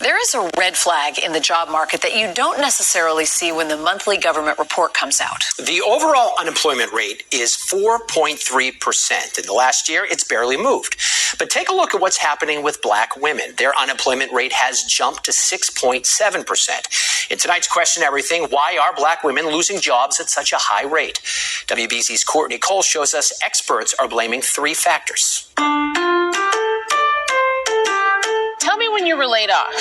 There is a red flag in the job market that you don't necessarily see when the monthly government report comes out. The overall unemployment rate is 4.3%. In the last year, it's barely moved. But take a look at what's happening with black women. Their unemployment rate has jumped to 6.7%. In tonight's Question Everything, why are black women losing jobs at such a high rate? WBZ's Courtney Cole shows us experts are blaming 3 factors. Tell me when you were laid off.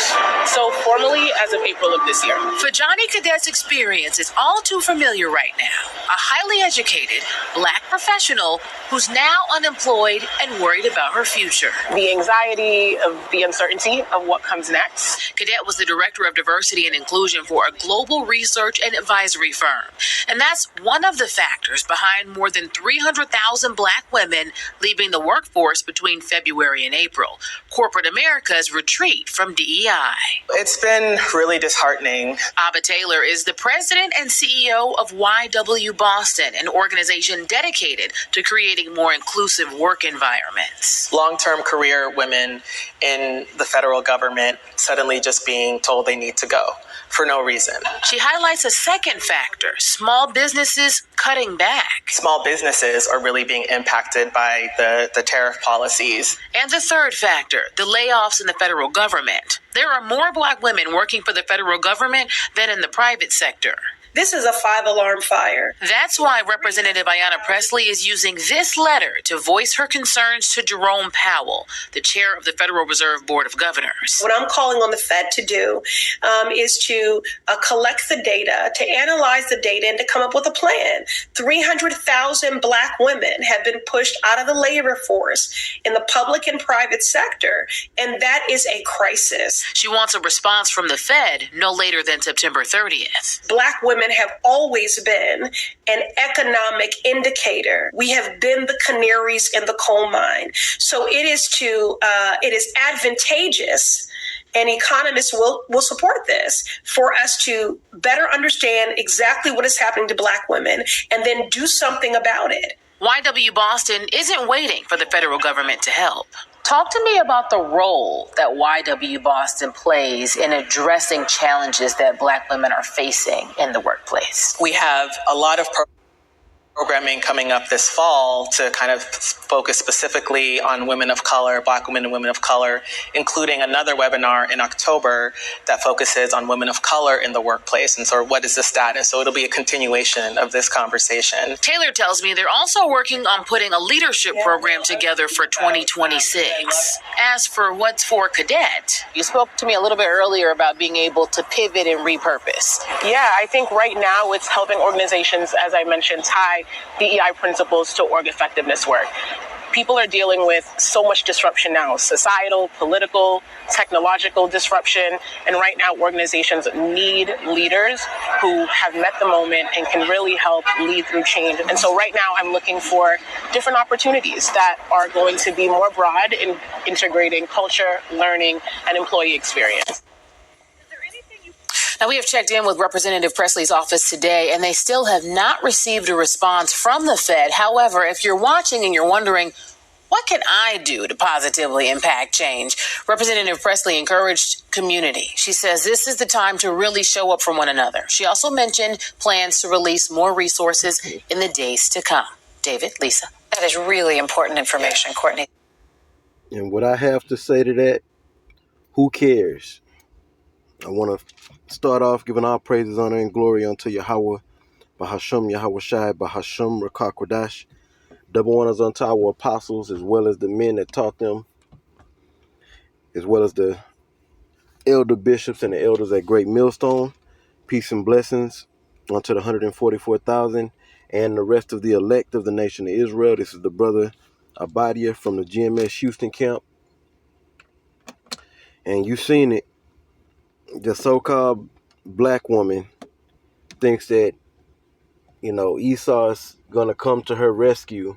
So formally as of April of this year. For Johnny Cadet's experience is all too familiar right now. A highly educated black professional who's now unemployed and worried about her future. The anxiety of the uncertainty of what comes next. Cadet was the director of diversity and inclusion for a global research and advisory firm. And that's one of the factors behind more than 300,000 black women leaving the workforce between February and April. Corporate America's retreat from DEI. It's been really disheartening. Abba Taylor is the president and CEO of YW Boston, an organization dedicated to creating more inclusive work environments. Long-term career women in the federal government suddenly just being told they need to go for no reason. She highlights a second factor, small businesses cutting back. Small businesses are really being impacted by the tariff policies. And the third factor, the layoffs in the federal government. There are more black women working for the federal government than in the private sector. This is a 5-alarm fire. That's why Representative Ayanna Pressley is using this letter to voice her concerns to Jerome Powell, the chair of the Federal Reserve Board of Governors. What I'm calling on the Fed to do is to collect the data, to analyze the data, and to come up with a plan. 300,000 black women have been pushed out of the labor force in the public and private sector, and that is a crisis. She wants a response from the Fed no later than September 30th. Black women have always been an economic indicator. We have been the canaries in the coal mine. So it is advantageous, and economists will support this, for us to better understand exactly what is happening to black women and then do something about it. YW Boston isn't waiting for the federal government to help. Talk to me about the role that YW Boston plays in addressing challenges that black women are facing in the workplace. We have a lot of programming coming up this fall to kind of focus specifically on women of color, black women and women of color, including another webinar in October that focuses on women of color in the workplace. And so what is the status? So it'll be a continuation of this conversation. Taylor tells me they're also working on putting a leadership program together for 2026. As for what's for Cadet, you spoke to me a little bit earlier about being able to pivot and repurpose. Yeah, I think right now it's helping organizations, as I mentioned, tie DEI principles to org effectiveness work. People are dealing with so much disruption now, societal, political, technological disruption. And right now, organizations need leaders who have met the moment and can really help lead through change. And so right now, I'm looking for different opportunities that are going to be more broad in integrating culture, learning, and employee experience. Now, we have checked in with Representative Presley's office today, and they still have not received a response from the Fed. However, if you're watching and you're wondering, what can I do to positively impact change? Representative Presley encouraged community. She says this is the time to really show up for one another. She also mentioned plans to release more resources in the days to come. David, Lisa. That is really important information, Courtney. And what I have to say to that, who cares? I want to start off giving all praises, honor, and glory unto Yahweh, Bahasham, Yahweh Shai, Bahasham, Rakah Kodash. Double honors unto our apostles, as well as the men that taught them, as well as the elder bishops and the elders at Great Millstone. Peace and blessings unto the 144,000 and the rest of the elect of the nation of Israel. This is the brother Abadia from the GMS Houston camp. And you've seen it. The so-called black woman thinks that, Esau's going to come to her rescue.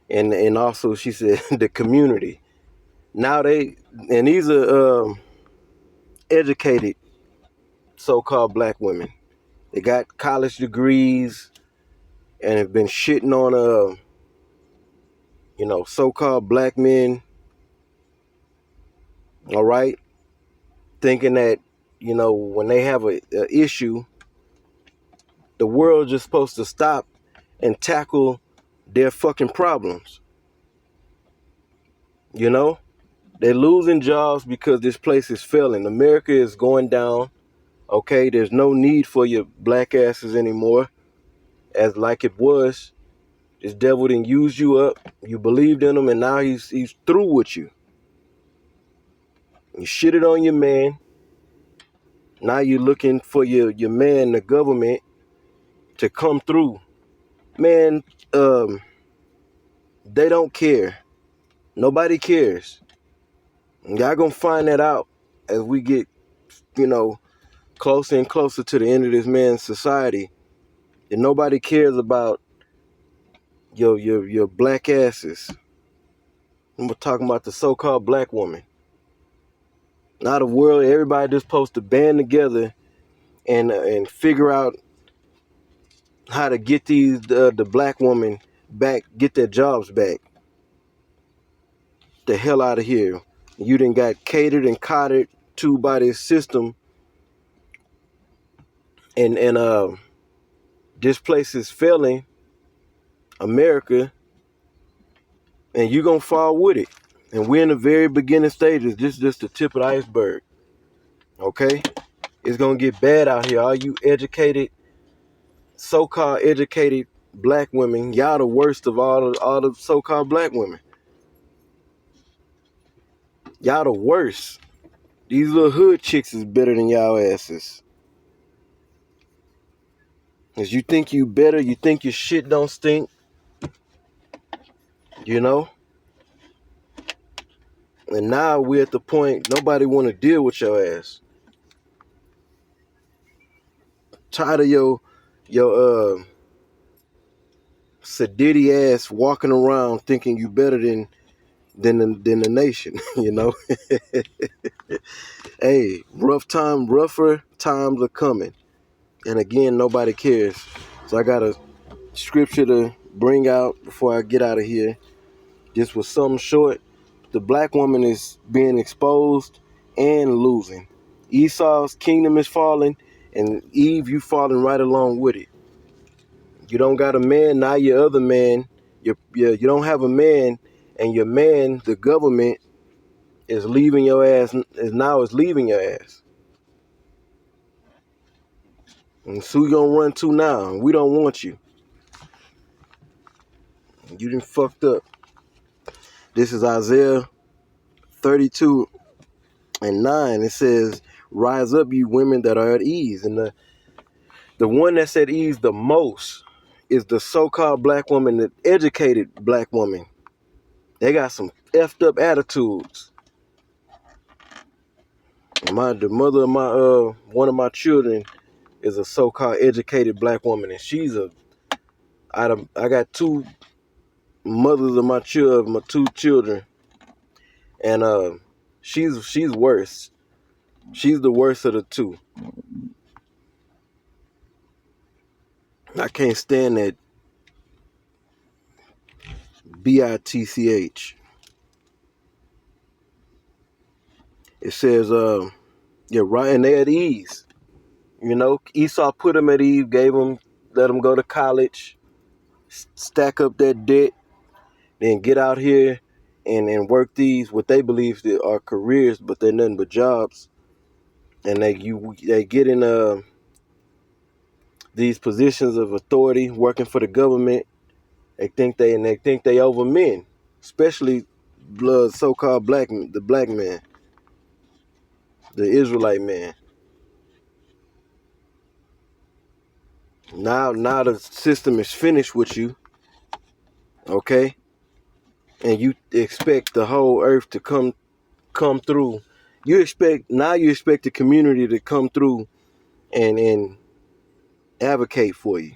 And also, she said, the community. Now these are educated so-called black women. They got college degrees and have been shitting on, so-called black men. All right. thinking that, when they have a issue, the world just supposed to stop and tackle their fucking problems. They're losing jobs because this place is failing. America is going down. Okay, there's no need for your black asses anymore, as like it was. This devil didn't use you up. You believed in him, and now he's through with you. You shitted on your man. Now you're looking for your man, the government, to come through. Man, they don't care. Nobody cares. And y'all gonna find that out as we get, closer and closer to the end of this man's society. And nobody cares about your black asses. I'm talking about the so-called black woman. Now the world, everybody just supposed to band together and figure out how to get the black woman back, get their jobs back. The hell out of here. You done got catered and codded to by this system, and this place is failing America, and you gonna fall with it. And we're in the very beginning stages. This is just the tip of the iceberg. Okay? It's gonna get bad out here. All you educated, so-called educated black women, y'all the worst of all the so-called black women. Y'all the worst. These little hood chicks is better than y'all asses. Cause you think you better, you think your shit don't stink, And now we're at the point nobody want to deal with your ass. Tired of your sedity ass walking around thinking you better than the nation, Hey, rougher times are coming. And again, nobody cares. So I got a scripture to bring out before I get out of here. Just was something short. The black woman is being exposed and losing. Esau's kingdom is falling, and Eve, you falling right along with it. You don't got a man, now your other man. You don't have a man, and your man, the government, is leaving your ass. Is leaving your ass. And so you gonna run to now? We don't want you. You done fucked up. This is Isaiah 32 and 9. It says, "Rise up, you women that are at ease." And the one that's at ease the most is the so-called black woman, the educated black woman. They got some effed up attitudes. The mother of my one of my children is a so-called educated black woman, and I got two mothers of my two children, and she's worse. She's the worst of the two. I can't stand that bitch. It says yeah, right, and they at ease. Esau put them at ease, let them go to college, stack up that debt, then get out here and work these what they believe are careers, but they're nothing but jobs. And they get in these positions of authority, working for the government. They think they over men, especially so-called the black man, the Israelite man. Now the system is finished with you, okay? And you expect the whole earth to come through. You expect the community to come through and advocate for you.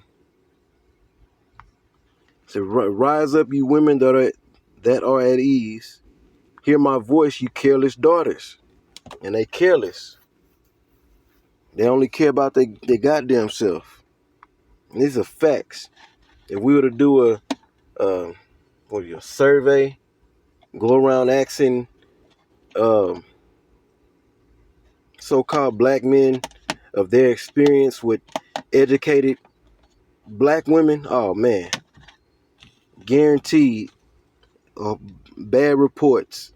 So rise up, you women that are at ease. Hear my voice, you careless daughters. And they careless. They only care about their goddamn self. And these are facts. If we were to do a survey, go around asking so-called black men of their experience with educated black women, oh man, guaranteed bad reports.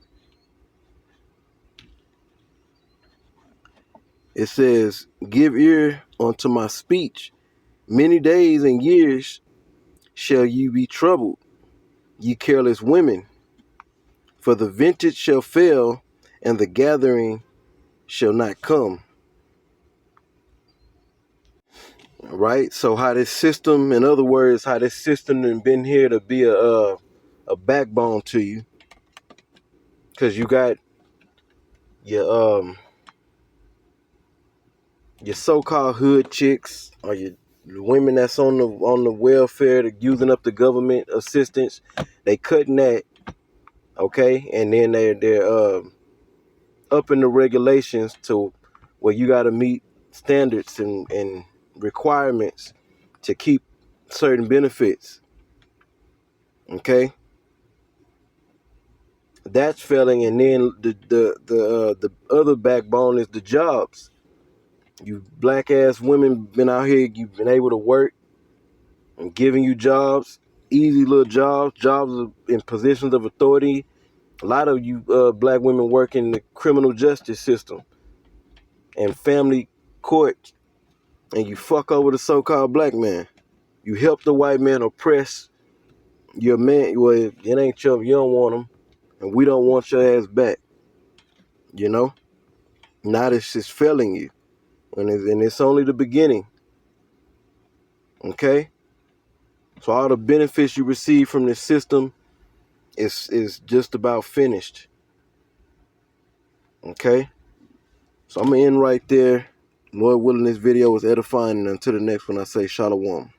It says, give ear unto my speech. Many days and years shall you be troubled, ye careless women. For the vintage shall fail, and the gathering shall not come. Right? So how this system, in other words, how this system has been here to be a backbone to you. Because you got your so-called hood chicks, or your women that's on the welfare, using up the government assistance. They cutting that, okay, and then they're upping the regulations to where you got to meet standards and requirements to keep certain benefits. Okay, that's failing, and then the other backbone is the jobs. You black ass women been out here, you've been able to work and giving you jobs, easy little jobs in positions of authority. A lot of you black women work in the criminal justice system and family court, and you fuck over the so-called black man. You help the white man oppress your man. Well, it ain't your, you don't want him, and we don't want your ass back. You know, now this is failing you, and it's only the beginning. Okay, so all the benefits you receive from this system is just about finished. Okay, so I'm gonna end right there. Lord willing, this video was edifying, and until the next one, I say shalom.